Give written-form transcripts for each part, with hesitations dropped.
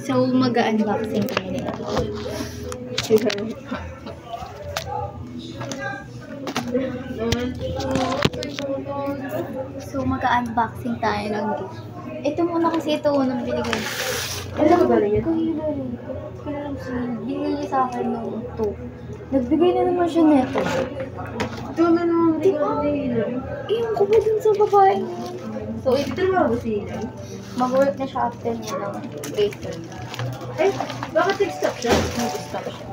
So, mag-unboxing kami nila. So, mag-unboxing tayo ng gift. Ito muna kasi ito unang binigay. Ano ba rin yan? Binigay niya sa akin ng 2. Nagbigay na naman siya neto. Ito na naman. Diba? Iyon ko ba dun sa babae? So, Ito ba ba sila? mag-work na siya after niya ng bracelet. Eh, bakit nag-stop siya? Nag-stop siya.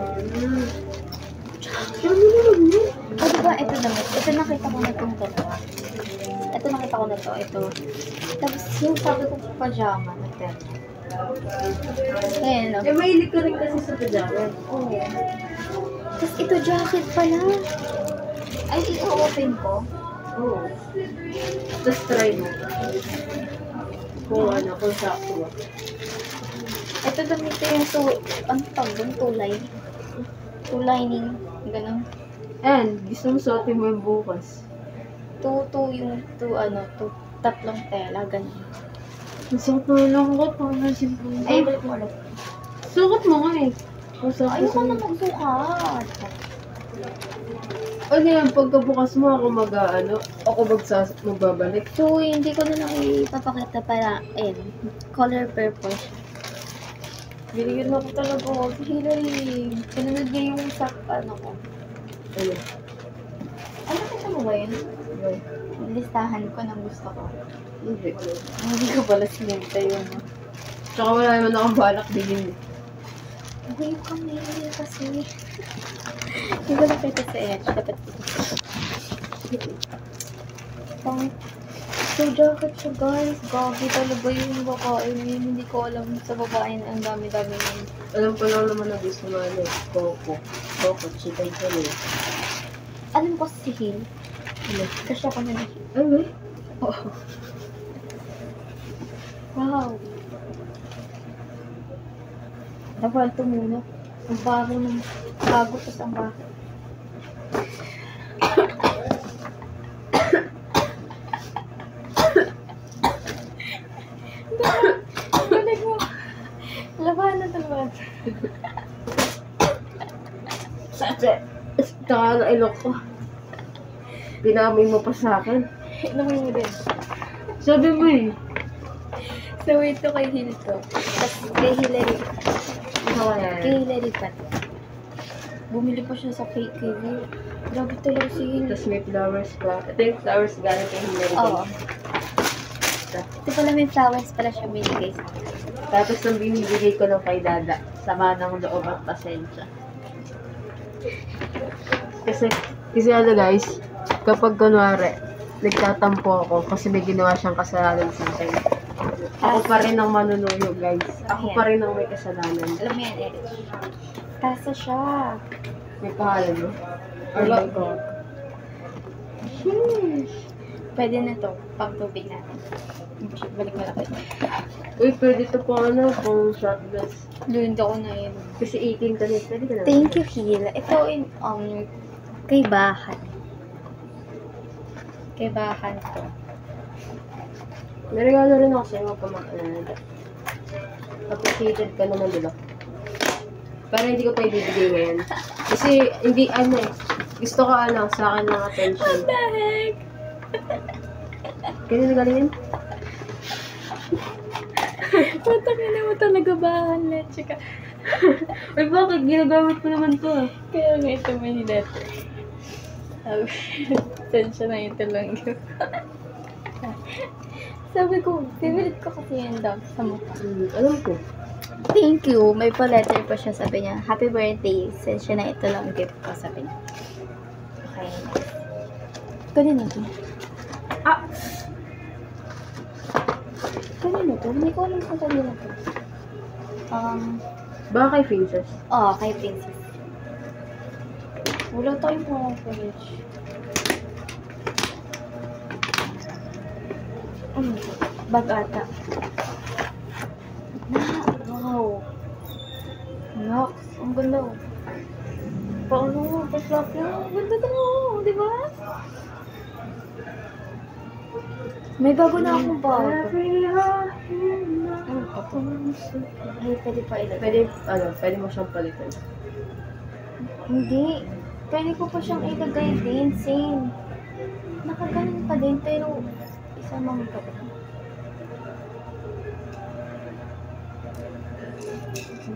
Ano naman yun? O, diba, ito naman. Ito nakita ko na itong dalawa. Ito nakita ko na to. Ito. Tapos, yung sabi ko pajama na ito. Ayan, no? Eh, mahilig ka rin kasi sa pajama. Oo. Tapos, ito jacket pala. Ay, i-open ko. Oo. Tapos try mo. Kung ano, kung sakto. Ito damit ko yung ano tawag doon? Tulay. Lining. Ganun. And, gusto mo suotin mo yung bukas. Tatlong tela. Ganun. Suot mo lang ko. Paano simple? Ay, balik mo ulit. Sukat mo nga eh. Ayoko na magsukat. Ano yan, pagkabukas mo ako ako magbabalik. So, hindi ko na lang ipapakita para, color purple. Binigyan mo ko talaga ako. Hilary. Pinunod niya yung sa, ko. Ano? Kita mo ba yun? Ano? Listahan ko ng gusto ko. Hindi. Hindi ko pala sinenta yun. Tsaka wala naman akong balak bilhin. Hindi ko kami kasi. Hindi ko nakita sa edge. Dapat dito. So, jacket siya guys. Gagi talaga yung babae niya. Hindi ko alam sa babae na ang dami-dami niya. Alam ko lang naman na gusto mo Coco. Coco, chika yun eh. Alam ko si Hill. Kasi ako na Hill. Ay, wait. Oo. Wow. Dapat ito muna. Ang bago ng bago tas ang bago. Balik mo. Labahan na talaga. Sate. Taka na ilok ko. Pinamay mo pa sa akin. Naman mo din. Sabi mo eh. So, ito kay Hill to. Tapos kay Hilary. Kay Hilary pa. Bumili pa siya sa fake Hill. Grabe talaga si Hill. Tapos may flowers pa. Ito yung flowers galing kay Hilary. Oo. Ito pala may flowers pala siya binigay sa akin. Tapos nang binibigay ko ng kay Dada, sama ng loob at pasensya. Kasi ano guys, kapag kunwari, nagtatampo ako kasi may ginawa siyang kasalanan sa akin. Ako pa rin ang manunuyo guys. Ako pa rin ang may kasalanan. Alam mo yan, Eric. Tasa siya. May pangalan mo? Oh my God. Pwede na to, pang tubig natin. Balik mo lang kayo. Uy, pwede ito pang shot glass. Doon ako na yun. Kasi 18 ka na, pwede ka na. Thank you, Hila. Ito in, kay Bahan. Kay Bahan to. May regalo rin ako sa'yo pag-alala. Appreciated ka naman, diba? Para hindi ko pa ibibigay ngayon. Kasi, hindi, gusto ko sa akin ng attention. What the heck? Kaya nagaling yan? Matangin na mo talaga Bahan, leche ka. Ay, bakit? Ginagamit ko naman to. Kaya nga ito may letter. Sensya na ito lang yun. Sabi ko, favorite ko kasi yan daw sa mukha. Alam ko. Thank you. May pa-letter pa siya. Sabi niya, happy birthday. Sensya na ito lang gift ko. Sabi niya. Okay. Kanina to? Kanina to? Hindi ko alam kung kanina to. Baka kay Princess? Oo, kay Princess. Wala tayong mga college. Bag ata. Wow. Nox, ang ganda. Paano? Paslap yun. Ang ganda to. Di ba? May bago na akong bag. Ano to? Ay, pwede pa ilagay. Pwede mo siyang palitan. Hindi. Pwede ko pa siyang ilagay din, same. Nakaganon pa din, pero isama mo pa din.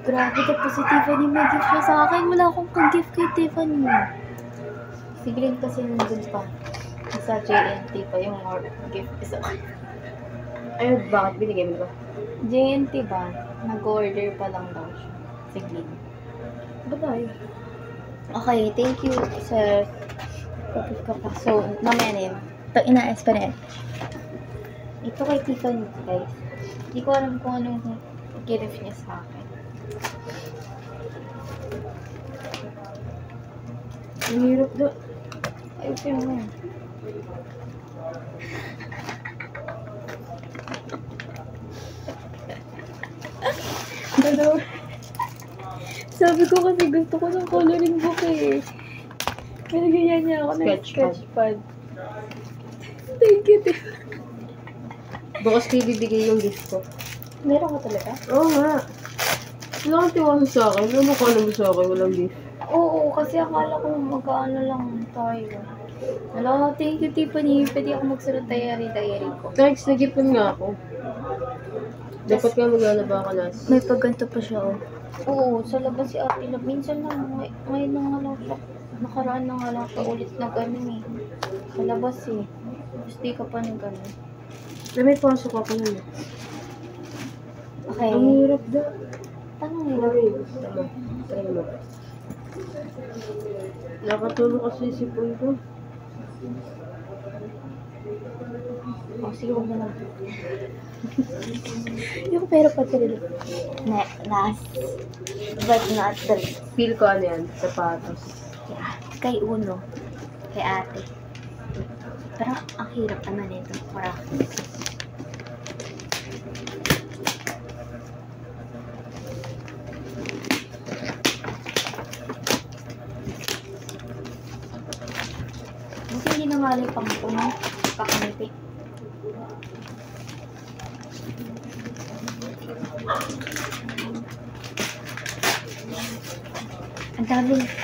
Grabe, tapos si Tiffany may gift siya sa akin. Wala akong kag-gift kay Tiffany. Si Glenn kasi nandun pa. Sa JNT pa yung gift sa akin. Ay, bakit binigay mo ba? JNT ba? Nag-order pa lang daw siya. Si Glenn. Bye-bye. Okay, thank you, sir. So, mamaya na yun. Ito, inaayos pa na yun. Ito kay Tiffany, guys. Hindi ko alam kung anong gift niya sa akin. Ang hirap daw. Ayusin mo yun. Hello. Sabi ko kasi gusto ko ng coloring book eh. Kaya ganyan niya ako ng sketchpad. Thank you, Tiff. Bukas kayo bibigay yung gift ko. Meron ka talaga? Oo nga. Wala kang tiwala sa akin. Ano mo ka naman sa akin? Walang gift. Oo, kasi akala ko mag-ano lang tayo. Hello, thank you, Tiffany. Pwede ako magsulat diary ko. Thanks, nag-ipon nga ako. Dapat nga maglalaba ka na. May pagganto pa siya, oh. Oo, sa labas si Ate Love. Minsan lang, ngayon na nga lang siya. Nakaraan na nga lang siya ulit na gano'n eh. Sa labas eh. Tapos di ka pa na gano'n. May pasok ako nun. Okay. Ang hirap daw. Anong hirap? Tama. Try mo. Nakatulog kasi sipon ko. Oh, sige, huwag na lang. Yung pera pa talaga. Last. But not the least. Feel ko ano yan, sapatos. Yeah. Kay Uno. Kay ate. Pero ang hirap naman ito. Practice. Kasi hindi na malay pang puno. Kakamiti.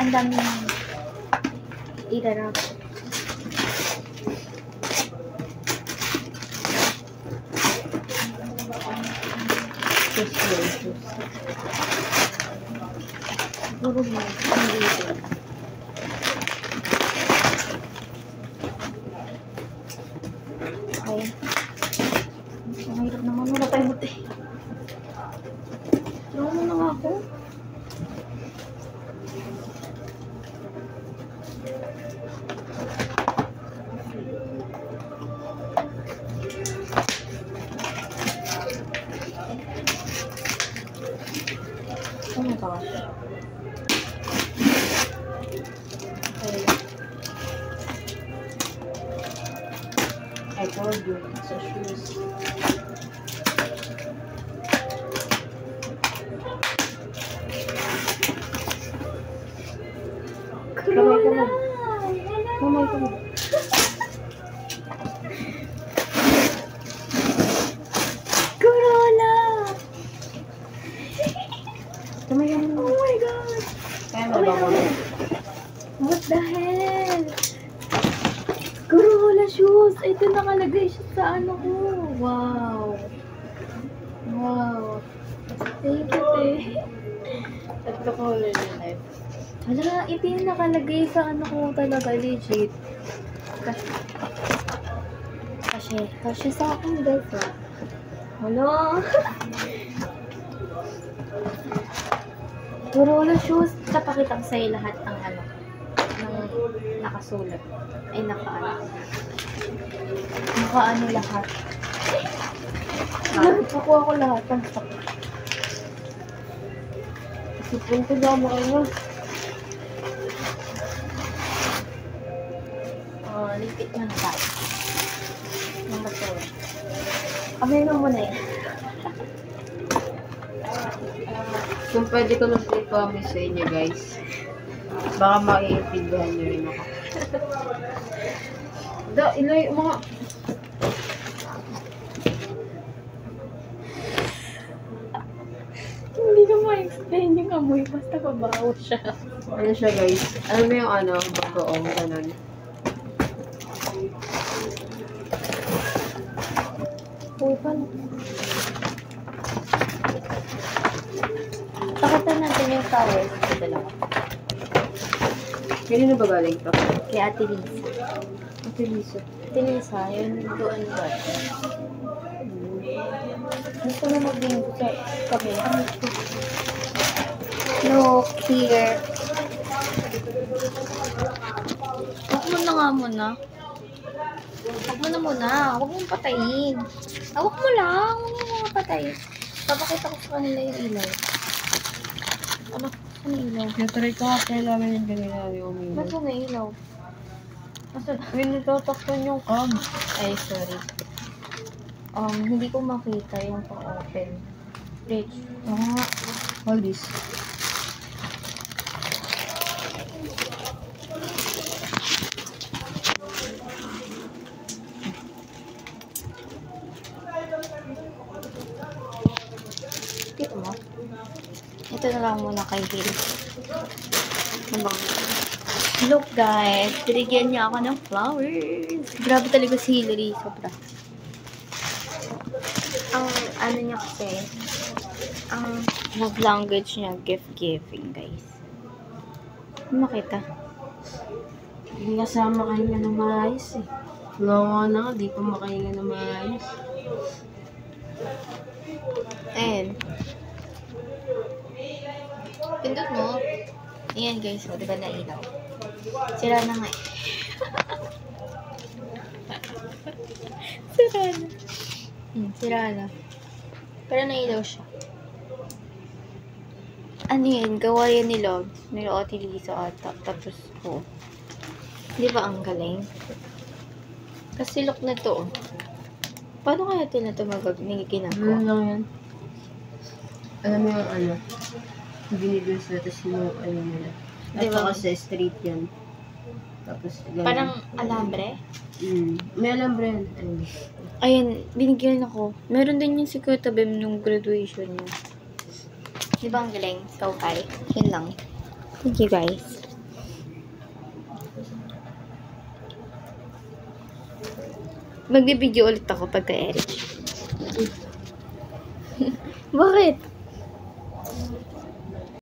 Ang dami idarap. Siguro mo, hindi ito. Okay. Ang hirap naman, wala tayo buti. Tulungan mo na nga ako. Oh my gosh. Okay. I told you, it's a shoes. Corona! Mamay ka mo. Corona! Kamay ka mo. Oh my God! Kaya mo ba mo? What the hell? Corolla shoes! Ito nakalagay siya sa ano ko. Wow! Wow! Thank you, te. Tatlo ko ulit yung life. Wala, ito yung nakalagay sa ano ko talaga, legit. Kasi sa akin, guys, ah. Wala. Corolla shoes. Napakita ko sa'yo lahat ng ano, ng nakasulat. Ay, naka-ano lahat. Nakuha ko lahat ng stock. Sipon ko daw mo kayo. Lipit mo na tayo. Ng basura. Kamay mo muna eh. Kung pwede ko lang i-promise sa inyo guys, baka maiintindihan nyo rin ako. Ilay, mga... ma-explain yung amoy. Basta babaho siya. Ano siya guys? Alam mo yung ano, bagoong, ganun. Uy, paano? Pakitan natin yung flowers sa dalawa. Kanino ba galing to? Kay Ate Lisa. Ate Lisa. Ate Lisa, yun doon ba? Gusto mo mag-bingo sa kami. Look here. Huwag mo na nga muna. Huwag mo na muna. Huwag mong patayin. Huwag mo lang. Huwag mo mga patayin. Papakita ko sa kanila yung ilaw. Ano? Ano ilaw? Natry ko nga kailangan yung ganyan yung uminom. Ba't mo may ilaw? Basta, May natatakpan yung cam. ay, sorry. Hindi ko makita yung pang-open. Rich. All this. Dito mo. Ito na lang muna kay Hill. Nabang. Look guys, binigyan niya ako ng flowers. Grabe talaga si Hillary. Sobra. Ang ano niya kasi, ang love language niya, gift giving guys. Ano makita? Hindi kasama makahinga ng maayos eh. Wala na nga, di pa makahinga ng maayos. Ayan. Pindot mo. Ayan guys, o, diba nailaw? Sira na nga eh. Sira na. Sira na. Pero nailaw siya. Ano yan? Gawa yan nila. Nila Ate Lisa ata. Tapos, oh. Di ba ang galing? Kasi look na to. Paano kaya ito na ito Ano ginagawa? lang yan? Alam mo yung ano? Binibils na tapos yung ano nila. At Diba? saka sa street yan. Tapos ganun. Parang alambre? May alambre yan. Ayun. Ayan, binigyan ako. Meron din yung si Kuya Bem nung graduation niya. Di ba ang galing? So, bye. Yun lang. Thank you, guys. Magbibideo ulit ako pagka-edit. Bakit?